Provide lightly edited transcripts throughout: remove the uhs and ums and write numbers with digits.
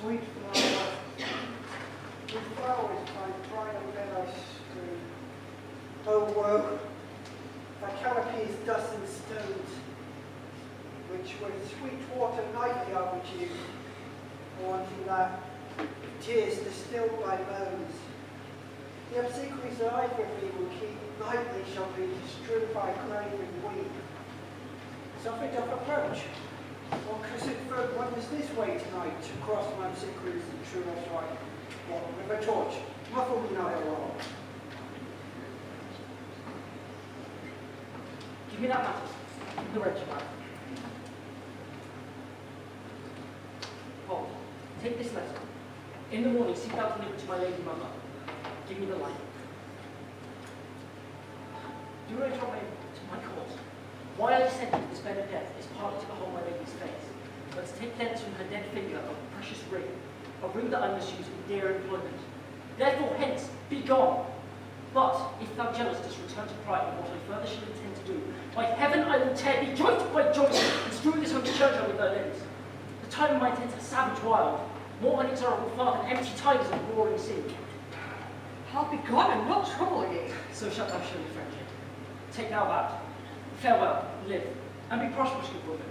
Sweet flower, with flowers by bridal meadow strewn. Oh woe, thy canopy is dust and stones, which with sweet water nightly are bedewed, wanting that tears distilled by moans. The obsequies that I for thee will keep, nightly shall be strewn by grave and weed. Something doth approach. What cursed folk wanders this way tonight to cross my obsequies and true as right? What, with a torch? Muffle me not at all. Give me that matter, the wretched man. Hold, take this letter. In the morning, seek out deliver to my lady mother. Give me the light. Do not trouble to my cause. Why I descended to this bed of death is partly to behold my lady's face, but to take thence from her dead finger a precious ring, a ring that I must use in dear employment. Therefore, hence, be gone. But if thou jealous dost return to pride in what I further shall intend to do, by heaven I will tear thee joint by joint and strew this holy churchyard with thy limbs. The time of my intent is savage wild, more inexorable far than empty tigers and roaring sea. I'll be gone and not trouble ye. So shalt thou show me friendship. Take thou that. Farewell, live, and be prosperous, good woman.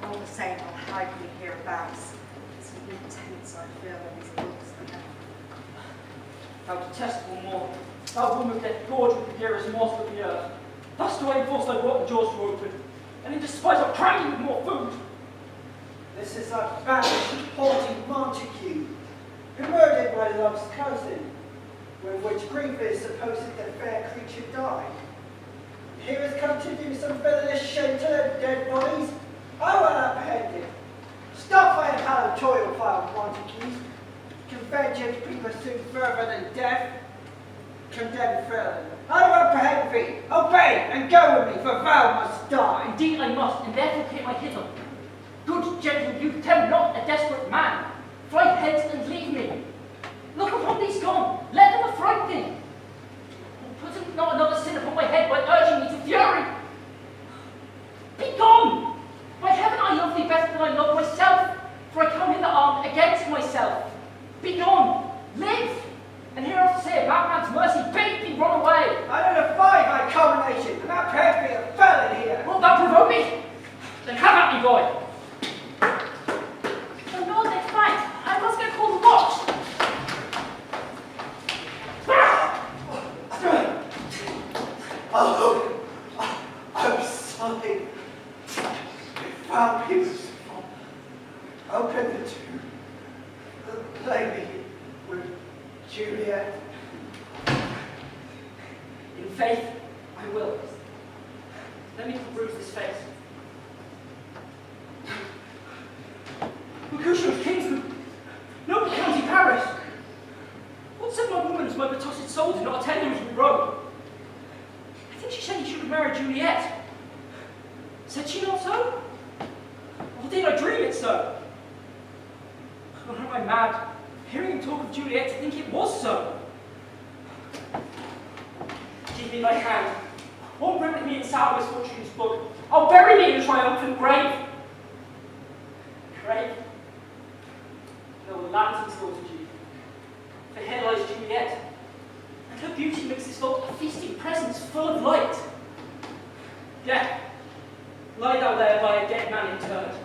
All the same, I'll hide me hereabouts. It's an intense I feel in these looks and Thou detestable mortal, thou woman that gorged with the dearest morsel of the earth. Thus do I enforce thy rotten jaws to open, and in despite of crying with more food. This is that banished, haughty Montague, who murdered my love's cousin, with which grief is supposed the fair creature died. He has come to do some villainous shame to their dead bodies. I will apprehend him. Stop thy hallowed toil, foul Montagues. Can vengeance be pursued further than death? Condemn further. I will apprehend thee. Obey and go with me, for thou must die. Indeed I must, and therefore pay my hither. Good gentle youth, tempt not a desperate man. Fly hence and leave me. Look upon these gone, let them affright thee. Put not another sin upon my head by urging me to fury. Be gone! By heaven I love thee better than I love myself, for I come hither armed against myself. Be gone, live, and hereafter say a bad man's mercy, bid thee run away. I don't defy thy culmination, and I pray thee a felon here. Wilt thou provoke me? Then have at me, boy. The Lord next night, I must go call the watch. Oh, I'm sorry. I found peace. Open the tomb. Play me with Juliet. In faith, I will. Let me peruse this face. Mercutio of Kingsman, noble county Paris. What said my woman as my betossed soul did not attend him as we rode? I think she said he should have married Juliet. Said she not so? Or did I dream it so? Or am I mad, hearing him talk of Juliet to think it was so? Give me thy hand. Won't bring with me in sour misfortune's book. I'll bury me in a triumphant grave. Grave? No lanterns go to Jude. For here lies Juliet. And her beauty makes this vault a feasting presence full of light. Death, lie thou there by a dead man interred.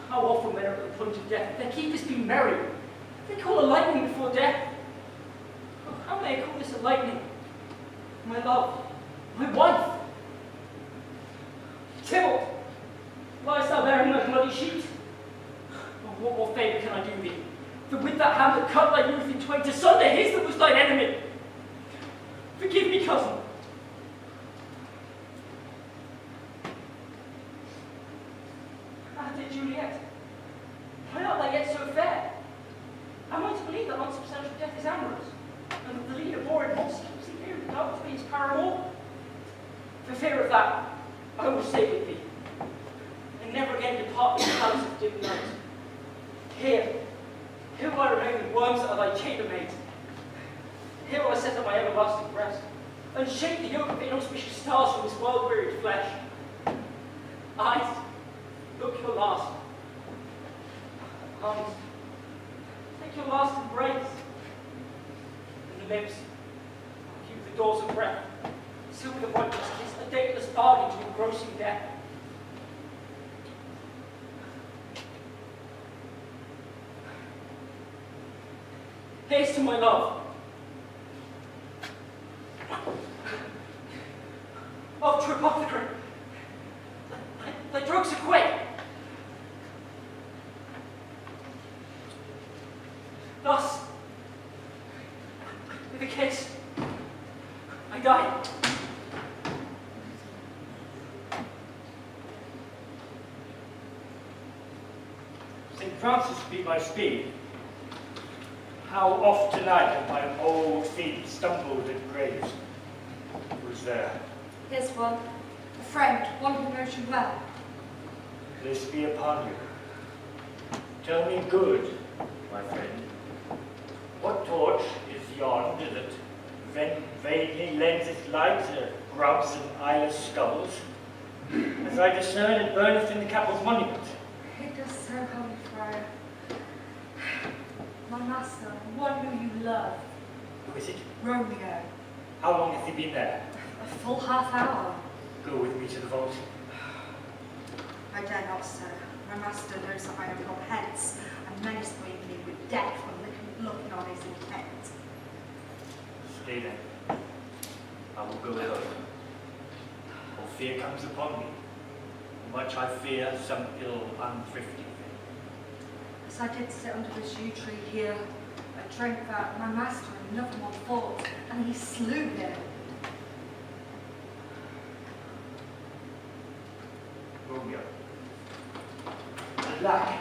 How often men are at the point of death, their keepers be merry. They call a lightning before death. Oh, how may I call this a lightning? My love, my wife. Tybalt, liest thou there in thy bloody sheet? Oh, what more favour can I do thee? For with that hand that cut thy youth in twain, to sunder his that was thine enemy. Forgive me, cousin. Ah, dear Juliet, why art thou yet so fair? Am I to believe that unsubstantial death is amorous, and that the leader bore in monster here without to be his paramour? For fear of that, I will stay with thee, and never again depart from the palace of dim night. Here will I remain with worms that are thy chambermaid. Here will I set up my everlasting rest, and shake the yoke of inauspicious stars from this world-wearied flesh. Eyes, Look your last. Arms. Take your last embrace. And the lips. Keep the doors of breath. Seal with a voiceless kiss, a dateless bargain to engrossing death. Here's to my love. Of true apothecary. Thy drugs are quick. Thus, with a kiss, I die. St. Francis be my speed. How oft tonight have my old feet stumbled at graves. Who's there? Here's one. A friend, one who knows you well. This be upon you. Tell me good, my friend. What torch is yonder that vainly lends its light to grubs and eyeless skulls, as I discern it burneth in the capel's monument? It does so, holy friar. My master, one who you love, Who is it? Romeo. How long hath he been there? A full half hour. Go with me to the vault. I dare not, sir. My master knows that I am gone hence, and menaced me with death when looking on his intent. Stay then. I will go alone. For fear comes upon me. Much I fear some ill unthrifty thing. As I did sit under this yew tree here, I drank that my master and another one fought, and he slew him. Romeo. Alack!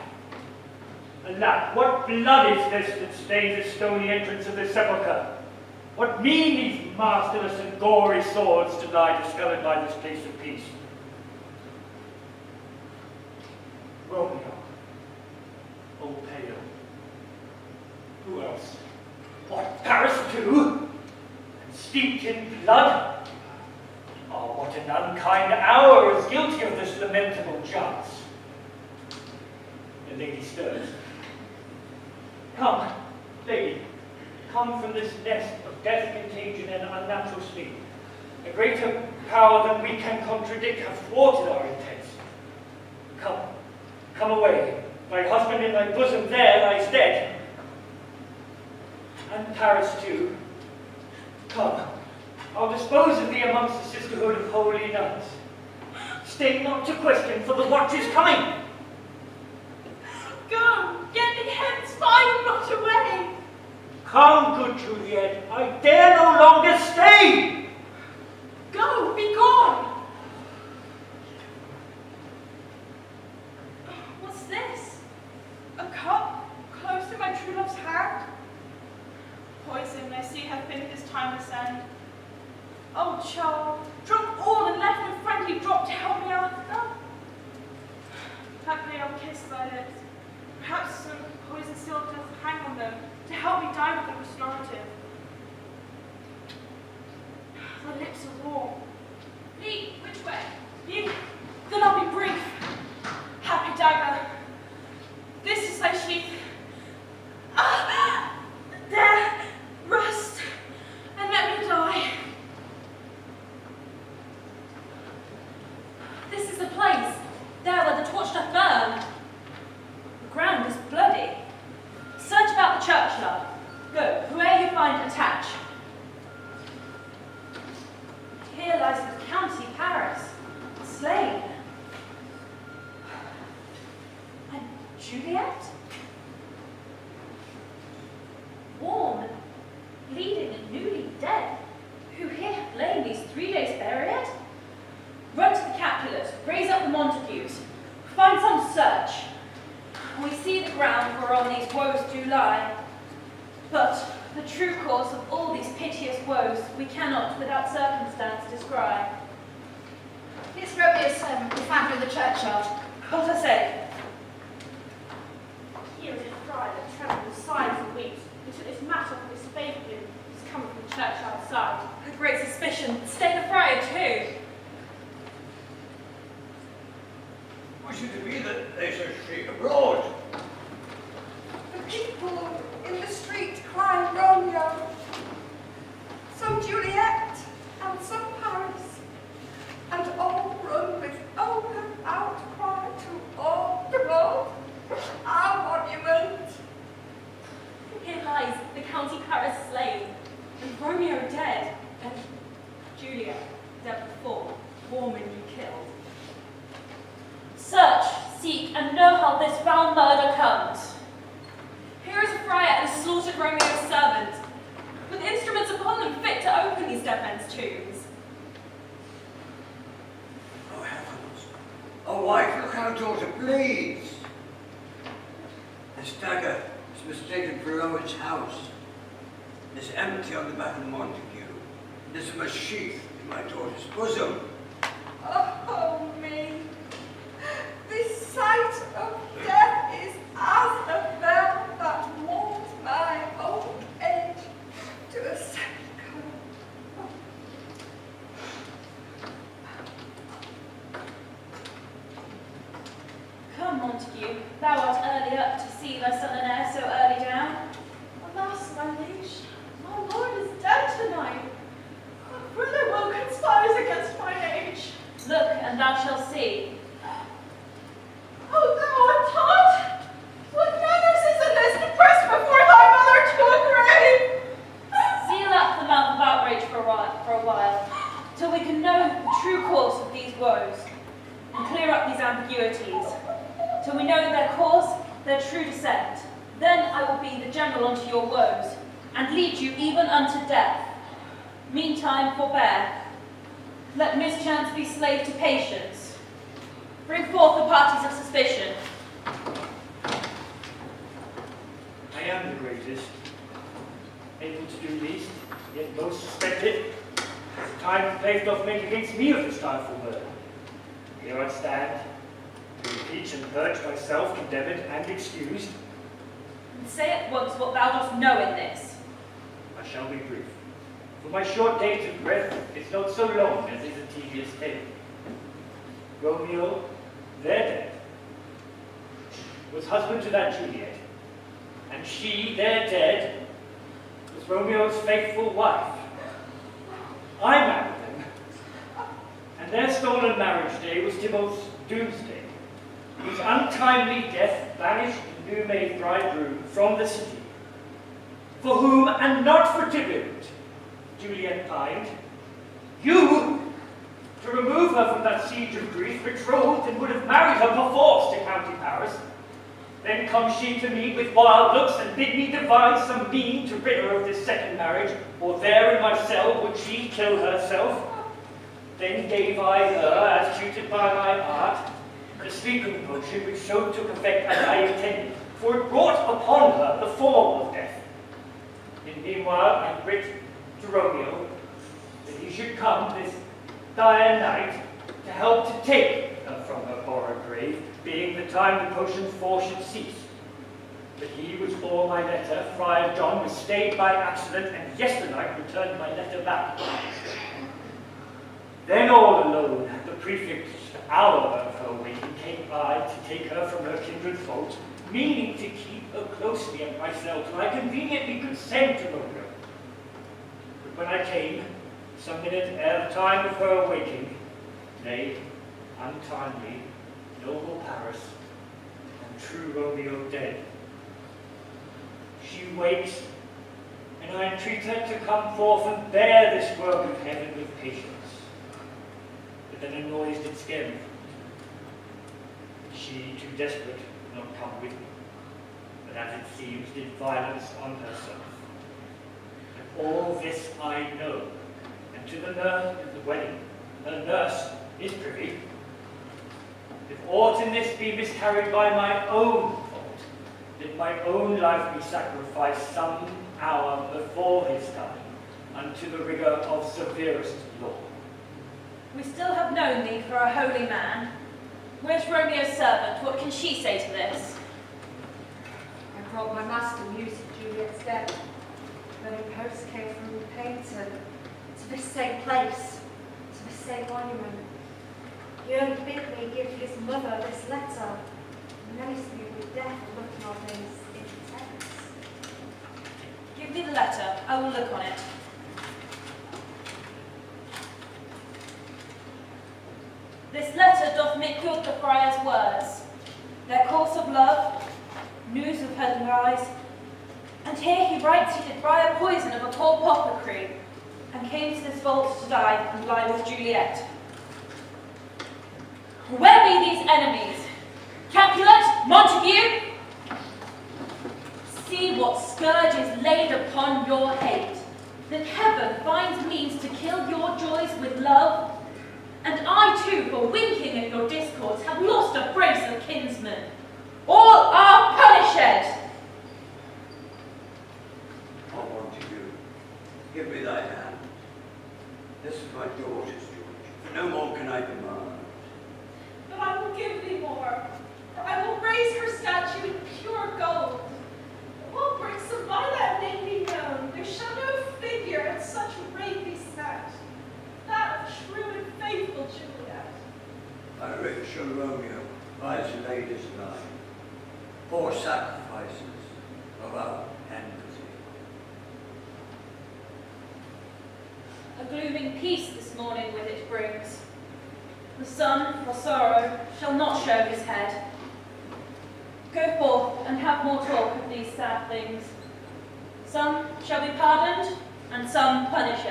Alack! What blood is this that stains the stony entrance of this sepulchre? What mean these masterless and gory swords to lie discovered by this place of peace? Romeo. O pale. Who else? What, Paris too? And steeped in blood? Oh, what an unkind hour is guilty of this lamentable chance. The lady stirs. Come, lady, come from this nest of death, contagion, and unnatural sleep. A greater power than we can contradict hath thwarted our intents. Come, come away. Thy husband in thy bosom there lies dead. And Paris too. Come, I'll dispose of thee amongst the sisterhood of holy nuns. Stay not to question, for the watch is coming. Go, get me hence, for I am not away. Come, good Juliet, I dare no longer stay. Go, be gone. What's this? A cup close to my true love's hand? Poison, I see, hath been his timeless end. Oh, child, drunk all and left no friendly drop to help me after. Haply I'll kiss thy lips. Perhaps some poison still doth hang on them to help me die with the restorative. Thy lips are warm. Me, which way? You, then I'll be brief. Happy dagger. This is thy sheath. Ah! There, rest, and let me die. This is the place, there where the torch doth burn. The ground is bloody. Search about the churchyard. Go, whoe'er you find, attach. Here lies the county Paris, slain. And Juliet? Warm, bleeding and newly dead, who here have lain these 3 days buried? Run to the Capulets, raise up the Montagues, find some search. We see the ground whereon these woes do lie, but the true cause of all these piteous woes we cannot without circumstance descry. It's Romeo's servant, the founder of the churchyard. What I say? Here is a friar that trembles, sighs and weeps, until this matter of his favour is coming from the churchyard side. A great suspicion. Stay the friar too. How should it be that they should shriek abroad? The people in the street cry Romeo, some Juliet, and some Paris, and all run with open outcry to all the world, our monument. Here lies the County Paris slain, and Romeo dead, and Juliet dead before, woman you killed. Search, seek, and know how this foul murder comes. Here is a friar and has slaughtered Romeo's servant, with instruments upon them fit to open these dead men's tombs. Oh heavens! Oh wife, look how daughter bleeds! This dagger is mistaken for Owen's house. It's empty on the back of Montague. There's a sheath in my daughter's bosom. Oh me, this sight of death is as a bell that warns my old age to a second. Come, Montague, thou art early up to see thy son and heir so early down. Alas, my liege, my lord is dead tonight. A brother will conspires against my age. Look, and thou shalt see. Oh, thou art taught! What manners is in this to press before thy mother to a grave? Seal up the mouth of outrage for a while, till we can know the true course of these woes, and clear up these ambiguities, till we know their cause, their true descent. Then I will be the general unto your woes, and lead you even unto death. Meantime, forbear. Let mischance be slave to patience. Bring forth the parties of suspicion. I am the greatest, able to do least, yet most suspected. The time placed off made against me of this direful murder. Here I stand, to impeach and purge myself, condemned and excused. And say at once what thou dost know in this. I shall be brief, for my short days of breath is not so long as is a tedious tale. Romeo, their dead, was husband to that Juliet, and she, their dead, was Romeo's faithful wife. I married them, and their stolen marriage day was Tybalt doomsday, whose untimely death banished the new-made bridegroom from the city, for whom, and not for Tybalt, Juliet pined. You, to remove her from that siege of grief, betrothed and would have married her perforce to County Paris. Then comes she to me with wild looks and bid me devise some mean to rid her of this second marriage, or there in my cell would she kill herself. Then gave I her, as tutored by my art, the sleeping potion which so took effect as I intended, for it brought upon her the form of death. In meanwhile I writ to Romeo that he should come this dire night to help to take her from her horror grave, being the time the potion's force should cease. But he which bore my letter, Friar John, was stayed by accident, and yesternight returned my letter back. Then all alone, at the prefixed hour of her waking, came I to take her from her kindred fold, meaning to keep her closely at myself till I conveniently could send to Romeo. But when I came, some minute ere the time of her awaking, nay, untimely, noble Paris, and true Romeo dead. She wakes, and I entreat her to come forth and bear this work of heaven with patience. But then a noise did scare me. She, too desperate, would not come with me, but as it seems, did violence on herself. And all this I know, and to the nurse at the wedding, her nurse is privy. If aught in this be miscarried by my own fault, did my own life be sacrificed some hour before his time unto the rigor of severest law. We still have known thee for a holy man. Where's Romeo's servant? What can she say to this? I brought my master news of Juliet's death. Then a post came from Paignton to this same place, to this same monument. The earl bid me give his mother this letter, menacing me with death and looking on things intense. Give me the letter. I will look on it. This letter doth make good the friar's words, their course of love, news of her demise, and here he writes he did buy a poison of a poor apothecary, and came to this vault to die and lie with Juliet. Where be these enemies? Capulet, Montague? See what scourge is laid upon your hate, that heaven finds means to kill your joys with love. And I too, for winking at your discords, have lost a brace of kinsmen. All are punished. Oh, Montague, give me thy hand. This is my daughter's, George. No more can I demand. But I will give thee more, for I will raise her statue in pure gold. All Brixham by that name be known, there shall no figure at such rate be set, that of true and faithful Juliet. My rich Romeo lies laid as thine, poor sacrifices of our enmity. A glooming peace this morning with it brings. The sun, for sorrow, shall not show his head. Go forth and have more talk of these sad things. Some shall be pardoned, and some punished.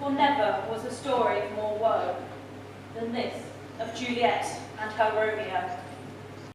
For never was a story of more woe than this of Juliet and her Romeo.